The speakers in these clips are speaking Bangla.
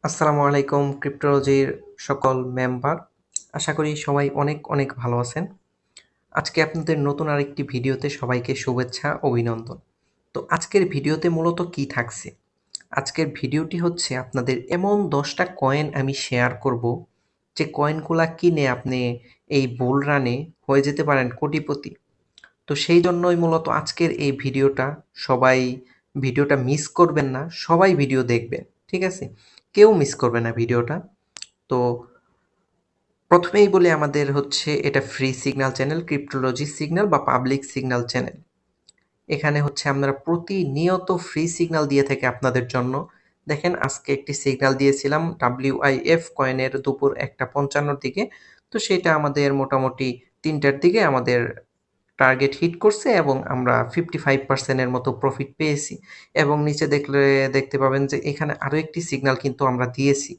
আসসালামু আলাইকুম ক্রিপ্টোলজির সকল মেম্বার। আশা করি সবাই অনেক অনেক ভালো আছেন। আজকে আপনাদের নতুন আরেকটি ভিডিওতে সবাইকে শুভেচ্ছা, অভিনন্দন। তো আজকের ভিডিওতে মূলত কি থাকছে? আজকের ভিডিওটি হচ্ছে আপনাদের এমন 10টা কয়েন আমি শেয়ার করব, যে কয়েনগুলা কিনে আপনি এই বুল রানে হয়ে যেতে পারেন কোটিপতি। তো সেই জন্যই মূলত আজকের এই ভিডিওটা। সবাই ভিডিওটা মিস করবেন না, সবাই ভিডিও দেখবেন, ঠিক আছে? কেউ মিস করবে না ভিডিওটা। তো প্রথমেই বলি, আমাদের হচ্ছে এটা free signal channel, cryptology signal বা পাবলিক সিগন্যাল চ্যানেল। এখানে হচ্ছে আমরা প্রতিনিয়ত ফ্রি সিগন্যাল দিয়ে থাকি আপনাদের জন্য। দেখেন, আজকে একটি সিগন্যাল দিয়েছিলাম WIF কয়েনের দুপুর 1:55 দিকে। তো সেটা আমাদের মোটামুটি 3টার দিকে আমাদের টার্গেট হিট করছে এবং আমরা 55% এর মতো প্রফিট পেয়েছি। এবং নিচে দেখলে দেখতে পাবেন যে এখানে আরও একটি সিগন্যাল কিন্তু আমরা দিয়েছি।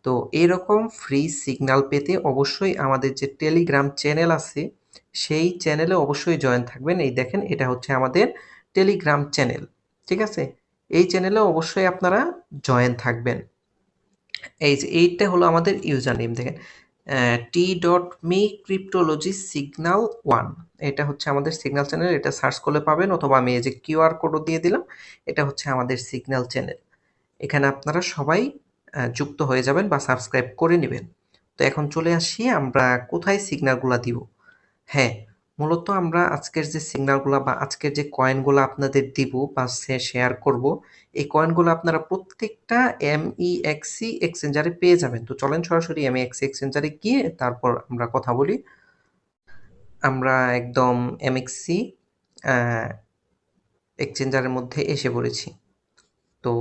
তো এরকম ফ্রি সিগন্যাল পেতে অবশ্যই আমাদের যে টেলিগ্রাম চ্যানেল আছে, সেই চ্যানেলে অবশ্যই জয়েন থাকবেন। এই দেখেন, এটা হচ্ছে আমাদের টেলিগ্রাম চ্যানেল, ঠিক আছে? এই চ্যানেলে অবশ্যই আপনারা জয়েন থাকবেন। এই যে এইটা হলো আমাদের ইউজার নেম, দেখেন t.me ক্রিপ্টোলজি সিগন্যাল 1। এটা হচ্ছে আমাদের সিগন্যাল চ্যানেল। এটা সার্চ করলে পাবেন, অথবা আমি এই যে কিউআর কোডও দিয়ে দিলাম। এটা হচ্ছে আমাদের সিগন্যাল চ্যানেল। এখানে আপনারা সবাই যুক্ত হয়ে যাবেন বা সাবস্ক্রাইব করে নেবেন। তো এখন চলে আসি আমরা কোথায় সিগন্যালগুলা দিব। হ্যাঁ, মূলত আমরা আজকের যে সিগন্যালগুলা বা আজকের যে কয়েনগুলো আপনাদের দিব বা শেয়ার করব, এই কয়েনগুলো আপনারা প্রত্যেকটা MEXC এক্সচেঞ্জারে পেয়ে যাবেন। তো চলেন সরাসরি MEXC এক্সচেঞ্জারে গিয়ে তারপর আমরা কথা বলি। আমরা একদম MEXC এক্সচেঞ্জারের মধ্যে এসে পড়েছি। তো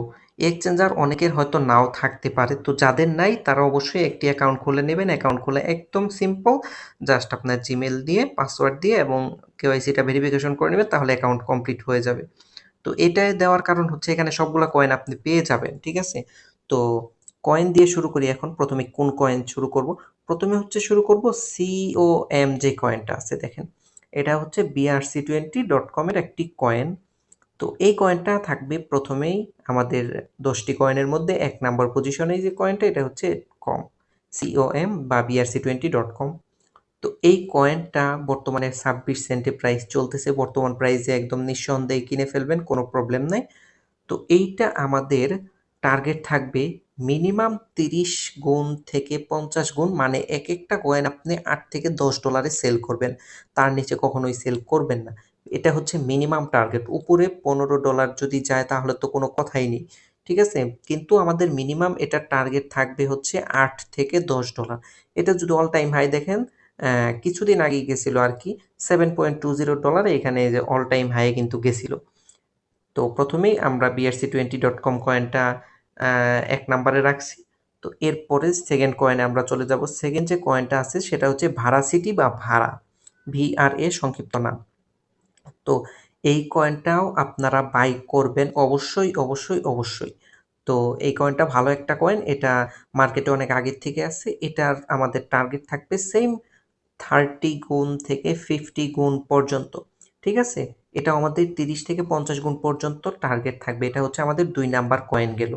এক্সচেঞ্জার অনেকের হয়তো নাও থাকতে পারে। তো যাদের নাই তারা অবশ্যই একটি অ্যাকাউন্ট খুলে নেবেন। অ্যাকাউন্ট খোলা একদম সিম্পল। জাস্ট আপনার জিমেল দিয়ে, পাসওয়ার্ড দিয়ে এবং কেওয়াইসিটা ভেরিফিকেশন করে নেবেন, তাহলে অ্যাকাউন্ট কমপ্লিট হয়ে যাবে। তো এটাই দেওয়ার কারণ হচ্ছে এখানে সবগুলা কয়েন আপনি পেয়ে যাবেন, ঠিক আছে? তো কয়েন দিয়ে শুরু করি। এখন প্রথমে কোন কয়েন শুরু করব? প্রথমে হচ্ছে শুরু করব COM যে কয়েনটা আছে, দেখেন। এটা হচ্ছে BRC20.com এর একটি কয়েন। তো এই কয়েনটা থাকবে প্রথমেই আমাদের 10টি কয়েনের মধ্যে 1 নাম্বার পজিশনে। যে কয়েনটা, এটা হচ্ছে কম, COM বা BRC20.com। তো এই কয়েনটা বর্তমানে 26 সেন্টে প্রাইস চলতেছে। বর্তমান প্রাইসে একদম নিঃসন্দেহে কিনে ফেলবেন, কোনো প্রবলেম নাই। তো এইটা আমাদের টার্গেট থাকবে মিনিমাম 30 গুণ থেকে 50 গুণ, মানে এক একটা কয়েন আপনি $8 থেকে $10 সেল করবেন। তার নিচে কখনোই সেল করবেন না। এটা হচ্ছে মিনিমাম টার্গেট। উপরে $15 যদি যায় তাহলে তো কোনো কথাই নেই, ঠিক আছে? কিন্তু আমাদের মিনিমাম এটা টার্গেট থাকবে হচ্ছে $8 থেকে $10। এটা যদি অল টাইম হাই দেখেন, কিছুদিন আগেই গেছিল আর কি $7.20। এখানে যে অল টাইম হাই কিন্তু গেছিল। তো প্রথমেই আমরা BRC20.com কয়েনটা 1 নাম্বারে রাখছি। তো এরপরে সেকেন্ড কয়েনে আমরা চলে যাব। সেকেন্ড যে কয়েনটা আছে সেটা হচ্ছে ভারাসিটি বা ভাড়া, VRA সংক্ষিপ্ত নাম। তো এই কয়েনটাও আপনারা বাই করবেন অবশ্যই, অবশ্যই, অবশ্যই। তো এই কয়েনটা ভালো একটা কয়েন। এটা মার্কেটে অনেক আগের থেকে আছে। এটার আমাদের টার্গেট থাকবে সেম 30 গুণ থেকে 50 গুণ পর্যন্ত, ঠিক আছে? এটা আমাদের 30 থেকে 50 গুণ পর্যন্ত টার্গেট থাকবে। এটা হচ্ছে আমাদের 2 নাম্বার কয়েন গেল।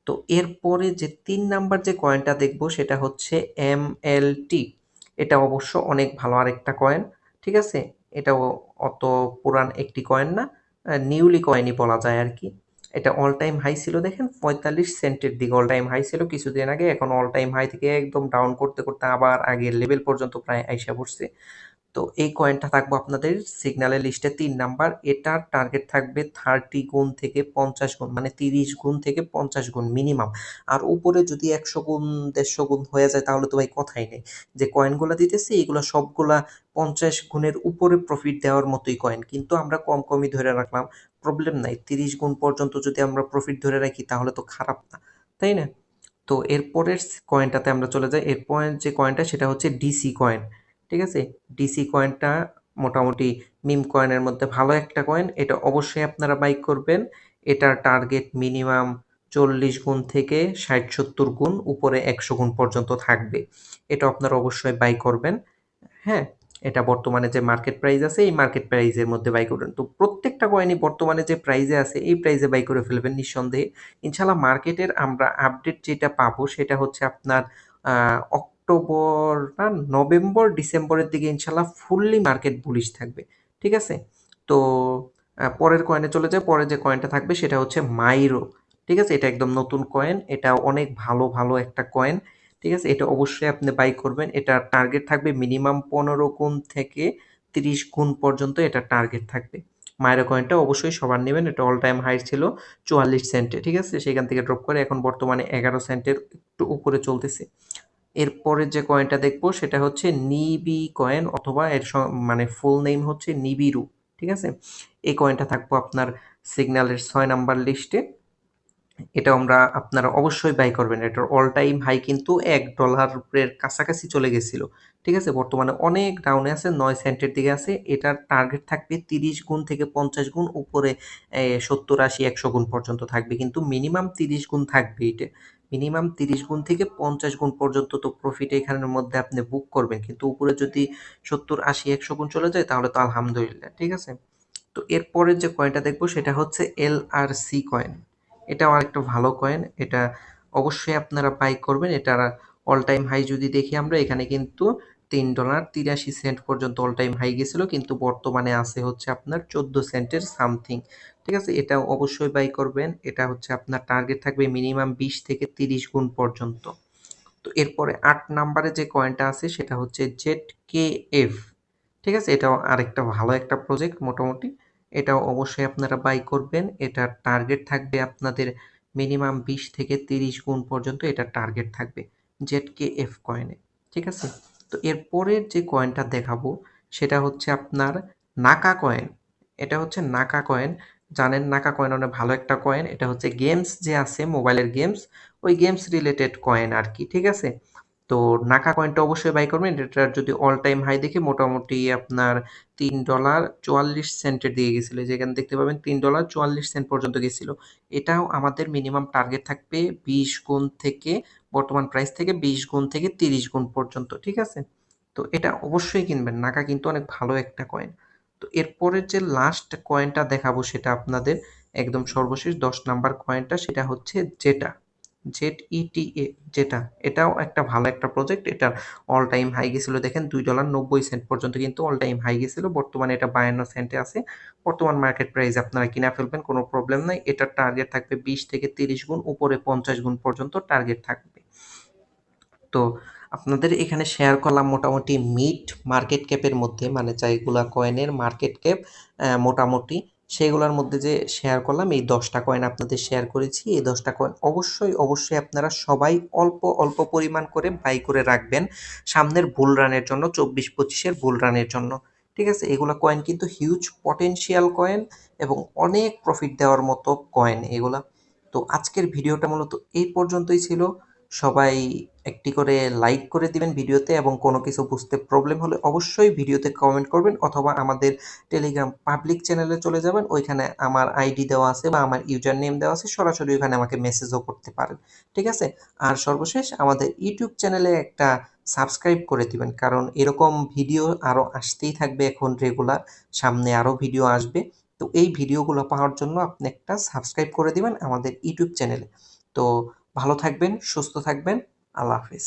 তো এরপরে যে 3 নাম্বার যে কয়েনটা দেখব সেটা হচ্ছে MLT। এটা অবশ্য অনেক ভালো আরেকটা কয়েন, ঠিক আছে? এটাও অত পুরান একটি কয়েন না, নিউলি কয়েনই বলা যায় আর কি। এটা অল টাইম হাই ছিল, দেখেন 45 সেন্টের দিকে অল টাইম হাই ছিল কিছুদিন আগে। এখন অল টাইম হাই থেকে একদম ডাউন করতে করতে আবার আগের লেভেল পর্যন্ত প্রায় আইসা পড়ছে। তো এই কয়েনটা থাকবো আপনাদের সিগন্যালের লিস্টে 3 নাম্বার। এটার টার্গেট থাকবে 30 গুণ থেকে 50 গুণ, মানে 30 গুণ থেকে 50 গুণ মিনিমাম। আর উপরে যদি 100 গুণ 150 গুণ হয়ে যায় তাহলে তো ভাই কথাই নেই। যে কয়েনগুলো দিতেছি এগুলো সবগুলা 50 গুণের উপরে প্রফিট দেওয়ার মতোই কয়েন, কিন্তু আমরা কম কমই ধরে রাখলাম, প্রবলেম নাই। 30 গুণ পর্যন্ত যদি আমরা প্রফিট ধরে রাখি তাহলে তো খারাপ না, তাই না? তো এরপরের কয়েনটাতে আমরা চলে যাই। এরপর যে কয়েনটা সেটা হচ্ছে ডিসি কয়েন, ঠিক আছে? ডিসি কয়েনটা মোটামুটি মিম কয়েনের মধ্যে ভালো একটা কয়েন। এটা অবশ্যই আপনারা বাই করবেন। এটার টার্গেট মিনিমাম 40 গুণ থেকে 60-70 গুণ, উপরে 100 গুণ পর্যন্ত থাকবে। এটা আপনারা অবশ্যই বাই করবেন। হ্যাঁ, এটা বর্তমানে যে মার্কেট প্রাইস আছে এই মার্কেট প্রাইসের মধ্যে বাই করবেন। তো প্রত্যেকটা কয়েনই বর্তমানে যে প্রাইসে আছে এই প্রাইসে বাই করে ফেলবেন নিঃসন্দেহে। ইনশাআল্লাহ মার্কেটের আমরা আপডেট যেটা পাবো সেটা হচ্ছে আপনার অক্টোবর না নভেম্বর ডিসেম্বরের দিকে ইনশাআল্লাহ ফুললি মার্কেট বুলিশ থাকবে। ঠিক আছে? তো পরের কয়েনে চলে যাই। পরের যে কয়েনটা থাকবে সেটা হচ্ছে মাইরো। ঠিক আছে? এটা একদম নতুন কয়েন। এটা অনেক ভালো একটা কয়েন। ঠিক আছে? এটা অবশ্যই আপনি বাই করবেন। এটার টার্গেট থাকবে মিনিমাম 15 গুণ থেকে 30 গুণ পর্যন্ত এটার টার্গেট থাকবে। মাইরো কয়েনটা অবশ্যই সবার নিবেন। এটা অল টাইম হাই ছিল 44 সেন্টে। ঠিক আছে? সেখান থেকে ড্রপ করে এখন বর্তমানে 11 সেন্টের একটু উপরে চলতেছে। এরপরে যে কয়েনটা দেখবো সেটা হচ্ছে নিবি কয়েন অথবা এর মানে ফুল নেম হচ্ছে নিবিরু। ঠিক আছে? এই কয়েনটা থাকবো আপনার সিগন্যালের 6 নাম্বার লিস্টে। এটা আমরা আপনারা অবশ্যই বাই করবেন। এটার অল টাইম হাই কিন্তু $1 এর কাছাকাছি চলে গেছিল। ঠিক আছে? বর্তমানে অনেক ডাউনে আছে, 9 সেন্টের দিকে আছে। এটার টার্গেট থাকবে 30 গুণ থেকে 50 গুণ উপরে 70, 80, 100 গুণ পর্যন্ত থাকবে। কিন্তু মিনিমাম 30 গুণ থাকবে এটা। মিনিমাম 30 গুণ থেকে 50 গুণ পর্যন্ত তো প্রফিট এখানের মধ্যে আপনি বুক করবেন। কিন্তু উপরে যদি 70, 80, 100 গুণ চলে যায় তাহলে তো আলহামদুলিল্লাহ। ঠিক আছে? তো এরপরের যে কয়েনটা দেখবো সেটা হচ্ছে এলআরসি কয়েন। এটাও আরেকটা ভালো কয়েন। এটা অবশ্যই আপনারা বাই করবেন। এটার অল টাইম হাই যদি দেখি আমরা এখানে কিন্তু $3.83 পর্যন্ত অল টাইম হাই গেছিল, কিন্তু বর্তমানে আছে হচ্ছে আপনার 14 সেন্টের সামথিং। ঠিক আছে? এটাও অবশ্যই বাই করবেন। এটা হচ্ছে আপনার টার্গেট থাকবে মিনিমাম 20 থেকে 30 গুণ পর্যন্ত। তো এরপরে 8 নাম্বারে যে কয়েনটা আছে সেটা হচ্ছে জেড-কে-এফ। ঠিক আছে? এটাও আরেকটা ভালো একটা প্রজেক্ট মোটামুটি। এটাও অবশ্যই আপনারা বাই করবেন। এটার টার্গেট থাকবে আপনাদের মিনিমাম 20 থেকে 30 গুণ পর্যন্ত এটার টার্গেট থাকবে জেড-কে-এফ কয়েনে। ঠিক আছে? তো এরপরের যে কয়েনটা দেখাবো সেটা হচ্ছে আপনার নাকা কয়েন। এটা হচ্ছে নাকা কয়েন। জানেন নাকা কয়েন অনেক ভালো একটা কয়েন। এটা হচ্ছে গেমস যে আছে মোবাইলের গেমস, ওই গেমস রিলেটেড কয়েন আরকি। ঠিক আছে? তো নাকা কয়েনটা অবশ্যই বাই করবেন। এটার যদি অল টাইম হাই দেখি মোটামুটি আপনার $3.44 এর দিকে গেছিল। যেখানে দেখতে পাবেন $3.44 পর্যন্ত গেছিল। এটাও আমাদের মিনিমাম টার্গেট থাকবে 20 গুণ থেকে বর্তমান প্রাইস থেকে 20 গুণ থেকে 30 গুণ পর্যন্ত। ঠিক আছে? তো এটা অবশ্যই কিনবেন। নাকা কিন্তু অনেক ভালো একটা কয়েন। তো এরপরের যে লাস্ট কয়েনটা দেখাবো সেটা আপনাদের একদম সর্বশেষ 10 নাম্বার কয়েনটা সেটা হচ্ছে জেটা। জেড-ই-টি-এ যেটা, এটাও একটা ভালো একটা প্রজেক্ট। এটার অল টাইম হাই গেছিল দেখেন $2.90 পর্যন্ত কিন্তু অল টাইম হাই গেছিল। বর্তমানে এটা 52 সেন্টে আছে। বর্তমান মার্কেট প্রাইস আপনারা কিনা ফেলবেন, কোনো প্রবলেম নাই। এটার টার্গেট থাকবে 20 থেকে 30 গুণ, উপরে 50 গুণ পর্যন্ত টার্গেট থাকবে। তো আপনাদের এখানে শেয়ার করলাম মোটামুটি মিড মার্কেট ক্যাপের মধ্যে, মানে যেগুলা কয়েনের মার্কেট ক্যাপ মোটামুটি সেগুলোর মধ্যে যে শেয়ার করলাম এই 10টা কয়েন আপনাদের শেয়ার করেছি। এই 10টা কয়েন অবশ্যই আপনারা সবাই অল্প পরিমাণ করে বাই করে রাখবেন সামনের বুল রানের জন্য, 24-25-এর বুল রানের জন্য। ঠিক আছে? এগুলা কয়েন কিন্তু হিউজ পটেনশিয়াল কয়েন এবং অনেক প্রফিট দেওয়ার মতো কয়েন এগুলা। তো আজকের ভিডিওটা মূলত এই পর্যন্তই ছিল। সবাই একটি করে লাইক করে দিবেন ভিডিওতে, এবং কোনো কিছু বুঝতে প্রবলেম হলে অবশ্যই ভিডিওতে কমেন্ট করবেন অথবা আমাদের টেলিগ্রাম পাবলিক চ্যানেলে চলে যাবেন। ওইখানে আমার আইডি দেওয়া আছে বা আমার ইউজার নেম দেওয়া আছে, সরাসরি ওইখানে আমাকে মেসেজও করতে পারেন। ঠিক আছে? আর সর্বশেষ আমাদের ইউটিউব চ্যানেলে একটা সাবস্ক্রাইব করে দিবেন, কারণ এরকম ভিডিও আরও আসতেই থাকবে এখন রেগুলার। সামনে আরও ভিডিও আসবে। তো এই ভিডিওগুলো পাওয়ার জন্য আপনি একটা সাবস্ক্রাইব করে দিবেন আমাদের ইউটিউব চ্যানেলে। তো ভালো থাকবেন, সুস্থ থাকবেন। আল্লাহ হাফেজ।